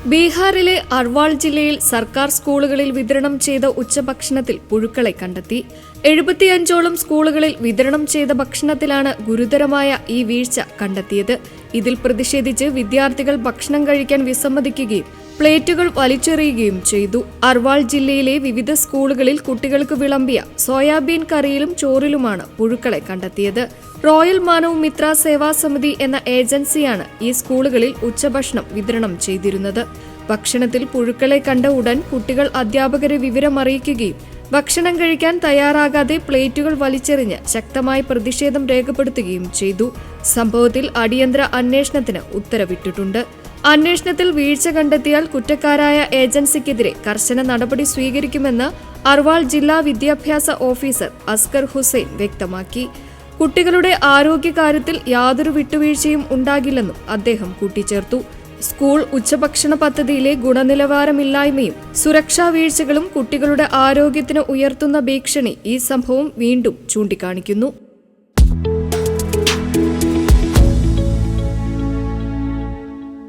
ബീഹാറിലെ അർവാൾ ജില്ലയിൽ സർക്കാർ സ്കൂളുകളിൽ വിതരണം ചെയ്ത ഉച്ചഭക്ഷണത്തിൽ പുഴുക്കളെ കണ്ടെത്തി. 75ഓളം സ്കൂളുകളിൽ വിതരണം ചെയ്ത ഭക്ഷണത്തിലാണ് ഗുരുതരമായ ഈ വീഴ്ച കണ്ടെത്തിയത്. ഇതിൽ പ്രതിഷേധിച്ച് വിദ്യാർത്ഥികൾ ഭക്ഷണം കഴിക്കാൻ വിസമ്മതിക്കുകയും പ്ലേറ്റുകൾ വലിച്ചെറിയുകയും ചെയ്തു. അർവാൾ ജില്ലയിലെ വിവിധ സ്കൂളുകളിൽ കുട്ടികൾക്ക് വിളമ്പിയ സോയാബീൻ കറിയിലും ചോറിലുമാണ് പുഴുക്കളെ കണ്ടെത്തിയത്. റോയൽ മാനവ് മിത്ര സേവാ സമിതി എന്ന ഏജൻസിയാണ് ഈ സ്കൂളുകളിൽ ഉച്ചഭക്ഷണം വിതരണം ചെയ്തിരുന്നത്. ഭക്ഷണത്തിൽ പുഴുക്കളെ കണ്ട ഉടൻ കുട്ടികൾ അധ്യാപകരെ വിവരമറിയിക്കുകയും ഭക്ഷണം കഴിക്കാൻ തയ്യാറാകാതെ പ്ലേറ്റുകൾ വലിച്ചെറിഞ്ഞ് ശക്തമായ പ്രതിഷേധം രേഖപ്പെടുത്തുകയും ചെയ്തു. സംഭവത്തിൽ അടിയന്തര അന്വേഷണത്തിന് ഉത്തരവിട്ടിട്ടുണ്ട്. അന്വേഷണത്തിൽ വീഴ്ച കണ്ടെത്തിയാൽ കുറ്റക്കാരായ ഏജൻസിക്കെതിരെ കർശന നടപടി സ്വീകരിക്കുമെന്ന് അർവാൾ ജില്ലാ വിദ്യാഭ്യാസ ഓഫീസർ അസ്കർ ഹുസൈൻ വ്യക്തമാക്കി. കുട്ടികളുടെ ആരോഗ്യകാര്യത്തിൽ യാതൊരു വിട്ടുവീഴ്ചയും ഉണ്ടാകില്ലെന്നും അദ്ദേഹം കൂട്ടിച്ചേർത്തു. സ്കൂൾ ഉച്ചഭക്ഷണ പദ്ധതിയിലെ ഗുണനിലവാരമില്ലായ്മയും സുരക്ഷാ വീഴ്ചകളും കുട്ടികളുടെ ആരോഗ്യത്തിന് ഉയർത്തുന്ന ഭീഷണി ഈ സംഭവം വീണ്ടും ചൂണ്ടിക്കാണിക്കുന്നു.